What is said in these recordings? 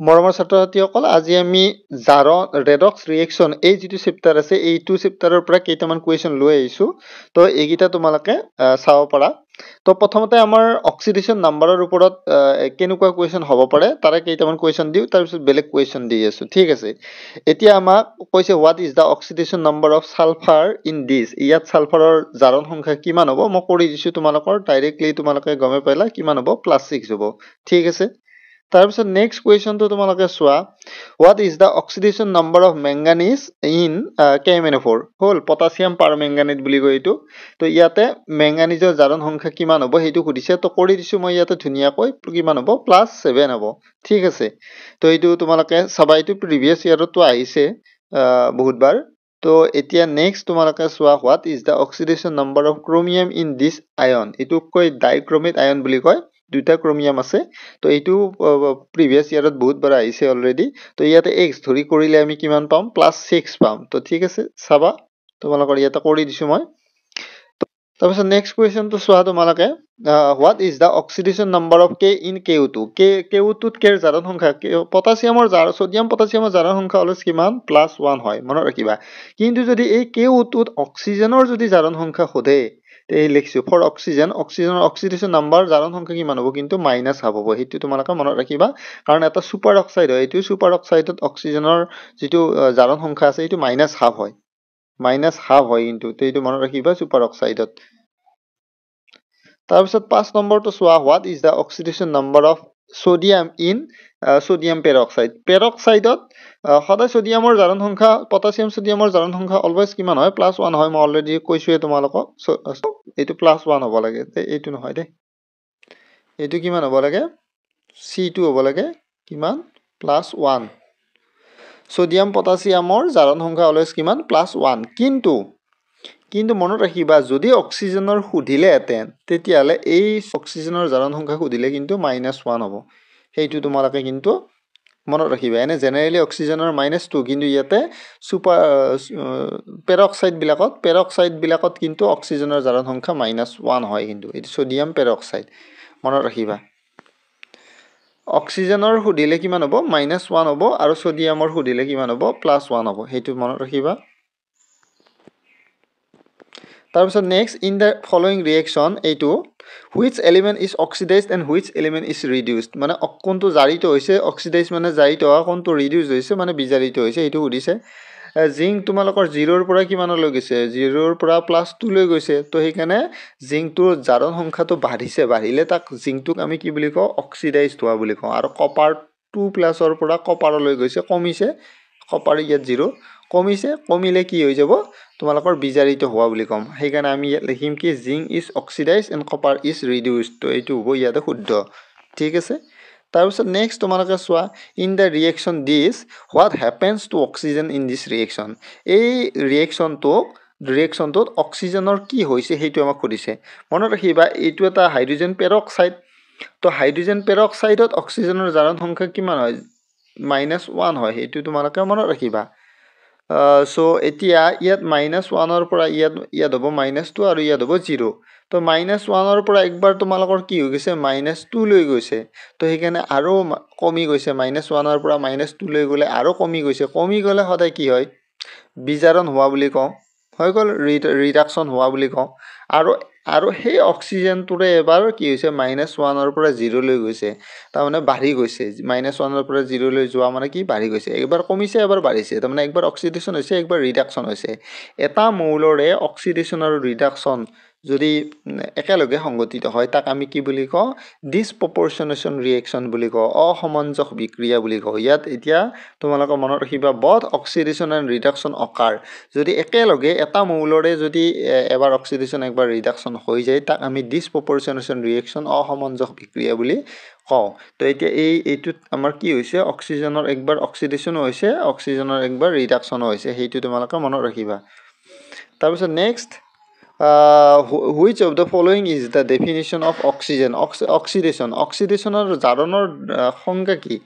মৰমৰ ছাত্ৰ ছাত্ৰীসকল আজি আমি ৰেডক্স ৰিয়েকশ্যন এই যিটো চেপ্টাৰ আছে এইটো চেপ্টাৰৰ পৰা কেইটামান কুৱেশ্যন লৈ আহিছোঁ তো এইকেইটা তোমালোকে চাব পাৰা তো প্ৰথমতে আমাৰ অক্সিডেশ্যন নাম্বাৰৰ ওপৰত কেনেকুৱা কুৱেশ্যন হ'ব পাৰে তাৰে কেইটামান কুৱেশ্যন দিওঁ তাৰপিছত বেলেগ কুৱেশ্যন দি আছোঁ ঠিক আছে এতিয়া আমাক কৈছে what is the oxidation number of sulphur in this ইয়াত ছালফাৰৰ জাৰণ সংখ্যা কিমান হ'ব মই কৰি দিছোঁ তোমালোকৰ ডাইৰেক্টলি তোমালোকে গমে পালা কিমান হ'ব +6 হ'ব ঠিক আছে তাৰপিছত নেক্সট কুৱেশ্যনটো তোমালোকে চোৱা what is the oxidation number of manganese in KMnO4 হ'ল পটাছিয়াম পাৰমেংগানেট বুলি কয় এইটো তো ইয়াতে মেংগানিজৰ জাৰণ সংখ্যা কিমান হ'ব সেইটো সুধিছে তো কৰি দিছোঁ মই ইয়াতে ধুনীয়াকৈ কিমান হ'ব +7 হ'ব ঠিক আছে তো এইটো তোমালোকে চাবা এইটো প্ৰিভিয়াছ ইয়াৰতো আহিছে বহুতবাৰ তো এতিয়া নেক্সট তোমালোকে চোৱা what is the oxidation number of chromium in this ion এইটোক কয় ডাইক্ৰমেট আয়ন বুলি কয় দুটা ক্ৰমিয়াম আছে তো এইটো প্ৰিভিয়াছ ইয়াৰত বহুতবাৰ আহিছে অলৰেডি তো ইয়াতে এক্স ধৰি কৰিলে আমি কিমান পাম +6 পাম তো ঠিক আছে চাবা তোমালোকৰ ইয়াতে কৰি দিছোঁ মই তাৰপিছত নেক্সট কুৱেশ্যনটো চোৱা তোমালোকে what is the oxidation number of K in KO2 KO2ত কেৰ জাৰণ সংখ্যা পটাছিয়ামৰ ছডিয়াম পটাছিয়ামৰ জাৰণ সংখ্যা অলৱেজ কিমান +1 হয় মনত ৰাখিবা কিন্তু যদি এই KO2ত অক্সিজেনৰ যদি জাৰণ সংখ্যা সোধে এই লিখিছোঁ ফৰ অক্সিজেনৰ অক্সিডেশ্যন নাম্বাৰ জাৰণ সংখ্যা কিমান হ'ব কিন্তু -1 হ'ব সেইটো তোমালোকে মনত ৰাখিবা কাৰণ এটা ছুপাৰ অক্সাইড হয় এইটো ছুপাৰ অক্সাইডত অক্সিজেনৰ যিটো জাৰণ সংখ্যা আছে এইটো -1/2 হয় -1/2 হয় কিন্তু এইটো মনত ৰাখিবা ছুপাৰ অক্সাইডত তাৰপিছত 5 নম্বৰটো চোৱা what is the oxidation number of sodium in sodium পেৰক্সাইডত সদায় সোডিয়ামৰ জাৰণ সংখ্যা পটাছিয়াম সোডিয়ামৰ জাৰণ সংখ্যা অলৱেজ কিমান হয় +1 হয় মই অলৰেডি কৈছোঁৱে তোমালোকক এইটো +1 হ'ব লাগে এইটো নহয় দেই এইটো কিমান হ'ব লাগে C2 হ'ব লাগে কিমান +1 সোডিয়াম পটাছিয়ামৰ জাৰণ সংখ্যা অলৱেজ কিমান +1 কিন্তু মনত ৰাখিবা যদি অক্সিজেনৰ সুধিলেহেঁতেন তেতিয়াহ'লে এই অক্সিজেনৰ জাৰণ সংখ্যা সুধিলে কিন্তু -1 হ'ব সেইটো তোমালোকে কিন্তু মনত ৰাখিবা এনে জেনেৰেলি অক্সিজেনৰ -2 কিন্তু ইয়াতে ছুপাৰ পেৰক্সাইডবিলাকত কিন্তু অক্সিজেনৰ জাৰণ সংখ্যা -1 হয় কিন্তু এইটো সোডিয়াম পেৰক্সাইড মনত ৰাখিবা অক্সিজেনৰ সুধিলে কিমান হ'ব -1 হ'ব আৰু সোডিয়ামৰ সুধিলে কিমান হ'ব +1 হ'ব সেইটো মনত ৰাখিবা তাৰপিছত next in the following reaction এইটো which element is oxidised and which element is reduced মানে কোনটো জাৰিত হৈছে অক্সিডাইজ মানে জাৰিত হোৱা কোনটো ৰিডিউচ হৈছে মানে বিজাৰিত হৈছে এইটো সুধিছে জিংক তোমালোকৰ 0ৰ পৰা কিমানলৈ গৈছে 0ৰ পৰা +2 লৈ গৈছে তো সেইকাৰণে জিংকটোৰ জাৰণ সংখ্যাটো বাঢ়িলে তাক জিংকটোক আমি কি বুলি কওঁ অক্সিডাইজড হোৱা বুলি কওঁ আৰু কপাৰ 2+ পৰা কপাৰলৈ গৈছে কমিছে কপাৰ ইয়াত 0 কমিলে কি হৈ যাব তোমালোকৰ বিজাৰিত হোৱা বুলি ক'ম সেইকাৰণে আমি ইয়াত লিখিম কি zinc is oxidised and copper is reduced তো এইটো হ'ব ইয়াতে শুদ্ধ ঠিক আছে তাৰপিছত নেক্সট তোমালোকে চোৱা in the reaction this what happens to oxygen in this reaction এই ৰিয়েকশ্যনটোত অক্সিজেনৰ কি হৈছে সেইটো আমাক সুধিছে মনত ৰাখিবা এইটো এটা হাইড্ৰজেন পেৰক্সাইড তো হাইড্ৰজেন পেৰক্সাইডত অক্সিজেনৰ জাৰণ সংখ্যা কিমান হয় -1 হয় সেইটো তোমালোকে মনত ৰাখিবা চ' এতিয়া ইয়াত -1ৰ পৰা ইয়াত হ'ব -2 আৰু ইয়াত হ'ব 0 তো -1ৰ পৰা একবাৰ তোমালোকৰ কি হৈ গৈছে -2 লৈ গৈছে তো সেইকাৰণে আৰু কমি গৈছে -1ৰ পৰা -2 লৈ গ'লে আৰু কমি গ'লে সদায় কি হয় বিজাৰণ হোৱা বুলি কওঁ হৈ গ'ল ৰিডাকশ্যন হোৱা বুলি কওঁ আৰু সেই অক্সিজেনটোৰে এবাৰ কি হৈছে -1ৰ পৰা 0 লৈ গৈছে তাৰমানে বাঢ়ি গৈছে -1ৰ পৰা 0 লৈ যোৱা মানে কি বাঢ়ি গৈছে একবাৰ কমিছে এবাৰ বাঢ়িছে তাৰমানে একবাৰ অক্সিডেশ্যন হৈছে একবাৰ ৰিডাকশ্যন হৈছে এটা মৌলৰে অক্সিডেশ্যন আৰু ৰিডাকশ্যন যদি একেলগে সংঘটিত হয় তাক আমি কি বুলি কওঁ ডিছপ্ৰপৰ্চনেশ্যন ৰিয়েকশ্যন বুলি কওঁ অসামঞ্জস্য বিক্ৰিয়া বুলি কওঁ ইয়াত এতিয়া তোমালোকে মনত ৰাখিবা বথ অক্সিডেশ্যন এণ্ড ৰিডাকশ্যন অকাৰ যদি একেলগে এটা মৌলৰে যদি এবাৰ অক্সিডেশ্যন একবাৰ ৰিডাকশ্যন হৈ যায় তাক আমি ডিছপ্ৰপৰ্চনেশ্যন ৰিয়েকশ্যন অসামঞ্জস্য বিক্ৰিয়া বুলি কওঁ তো এতিয়া এইটোত আমাৰ কি হৈছে অক্সিজেনৰ একবাৰ অক্সিডেশ্যনো হৈছে অক্সিজেনৰ একবাৰ ৰিডাকশ্যনো হৈছে সেইটো তোমালোকে মনত ৰাখিবা তাৰপিছত next which of the following is the definition of অক্সিডেশ্যনৰ জাৰণৰ সংজ্ঞা কি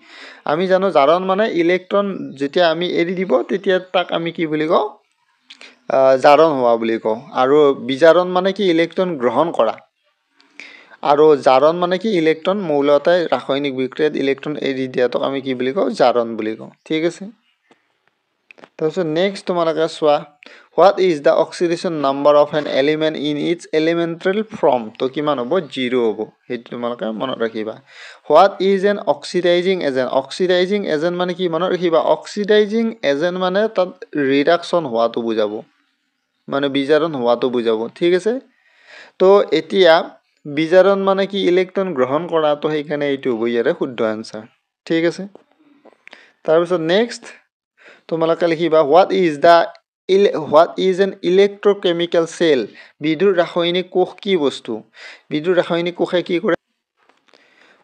আমি জানো জাৰণ মানে ইলেক্ট্ৰন যেতিয়া আমি এৰি দিব তেতিয়া তাক আমি কি বুলি কওঁ জাৰণ হোৱা বুলি কওঁ আৰু বিজাৰণ মানে কি ইলেক্ট্ৰন গ্ৰহণ কৰা আৰু জাৰণ মানে কি ইলেক্ট্ৰন মৌল এটাই ৰাসায়নিক বিক্ৰিয়াত ইলেক্ট্ৰন এৰি দিয়াটোক আমি কি বুলি কওঁ জাৰণ বুলি কওঁ ঠিক আছে তাৰপিছত নেক্সট তোমালোকে চোৱা what is the oxidation number of an element in its elemental form তো কিমান হ'ব 0 হ'ব সেইটো তোমালোকে মনত ৰাখিবা what is an oxidizing agent মানে কি মনত ৰাখিবা oxidizing agent মানে তাত ৰিডাকচন হোৱাটো বুজাব মানে বিজাৰণ হোৱাটো বুজাব ঠিক আছে তো এতিয়া বিজাৰণ মানে কি ইলেক্ট্ৰন গ্ৰহণ কৰা তো সেইকাৰণে এইটো হ'ব ইয়াৰে শুদ্ধ আনসাৰ ঠিক আছে তাৰপিছত নেক্সট তোমালোকে লিখিবা what is an electrochemical cell বিদ্যুৎ ৰাসায়নিক কোষ কি বস্তু বিদ্যুৎ ৰাসায়নিক কোষে কি কৰে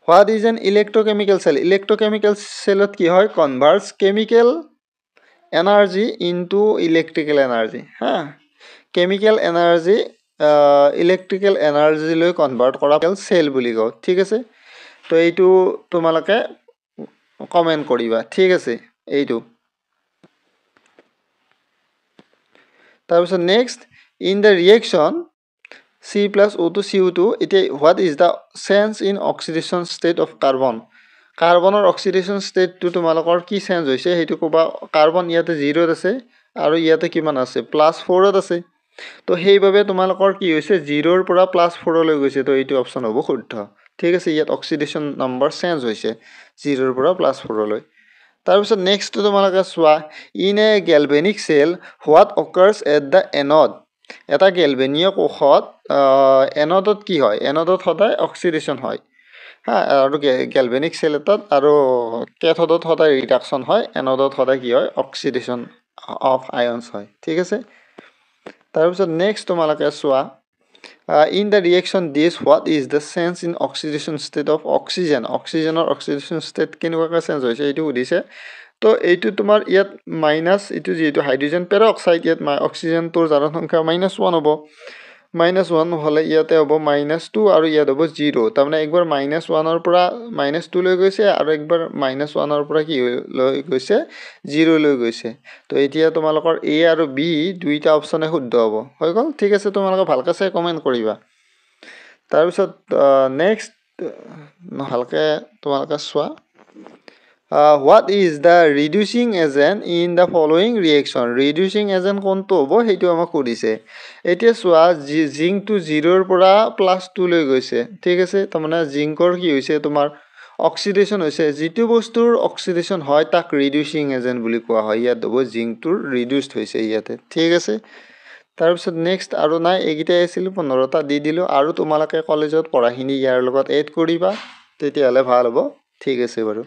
what is an electrochemical cellত কি হয় converts chemical energy into electrical energy হা chemical energy electrical energy লৈ কনভাৰ্ট কৰা সেল বুলি কওঁ ঠিক আছে তো এইটো তোমালোকে কমেন্ট কৰিবা ঠিক আছে এইটো তাৰপিছত next in the reaction C plus O2 CO2 এতিয়া what is the change in oxidation state of carbon কাৰ্বনৰ অক্সিডেশ্যন ষ্টেটটো তোমালোকৰ কি চেঞ্জ হৈছে সেইটো ক'বা কাৰ্বন ইয়াতে 0 আছে আৰু ইয়াতে কিমান আছে +4 আছে তো সেইভাবে তোমালোকৰ কি হৈছে 0 ৰ পৰা +4 লৈ গৈছে তো এইটো অপচন হ'ব শুদ্ধ ঠিক আছে ইয়াত অক্সিডেশ্যন নম্বৰ চেঞ্জ হৈছে 0 ৰ পৰা +4 লৈ তাৰপিছত নেক্সট তোমালোকে চোৱা in a galvanic cell what occurs at the anode এটা গেলভেনীয় কোষত এনডত কি হয় এনডত সদায় অক্সিডেশ্যন হয় হা আৰু গেলভেনিক সেল এটাত আৰু কেথডত সদায় ৰিডাকচন হয় এনডত সদায় কি হয় অক্সিডেশ্যন অফ আয়নছ হয় ঠিক আছে তাৰপিছত নেক্সট তোমালোকে চোৱা in the reaction this what is the change in oxidation state of oxygenৰ oxidation state কেনেকুৱা চেঞ্জ হৈছে এইটো সুধিছে তো এইটো তোমাৰ ইয়াত মাইনাস এইটো যেটো হাইড্ৰোজেন পেৰক্সাইড ইয়াত অক্সিজেনটোৰ জাৰণ সংখ্যা -1 হ'ব -1 হলে ইয়াতে হ'ব -2 আৰু ইয়াত হ'ব 0 তাৰমানে একবাৰ -1 ৰ পৰা -2 লৈ গৈছে আৰু একবাৰ -1 ৰ পৰা কি লৈ গৈছে 0 লৈ গৈছে তো এতিয়া তোমালোকৰ A আৰু B দুইটা অপচনে শুদ্ধ হ'ব হৈ গ'ল ঠিক আছে তোমালোকে ভালকৈ চাই কমেন্ট কৰিবা তাৰপিছত নেক্সট ভালকৈ তোমালোকে চোৱা what is the reducing agent in the following reaction reducing agent কোনটো হ'ব সেইটো আমাক সুধিছে এতিয়া চোৱা জিংকটো 0 ৰ পৰা +2 লৈ গৈছে ঠিক আছে তাৰমানে জিংকৰ কি হৈছে তোমাৰ অক্সিডেশ্যন হৈছে যেটো বস্তুৰ অক্সিডেশ্যন হয় তাক ৰিডিউসিং এজেন্ট বুলি কোৱা হয় ইয়াত হ'ব জিংকটোৰ ৰিডিউসড হৈছে ইয়াতে ঠিক আছে তাৰপিছত নেক্সট আৰু নাই এইগিটাই আছিল 15টা দি দিলো আৰু তোমালোকে কলেজত পঢ়াখিনি ইয়াৰ লগত এড কৰিবা তেতিয়াহলে ভাল হ'ব ঠিক আছে বাৰু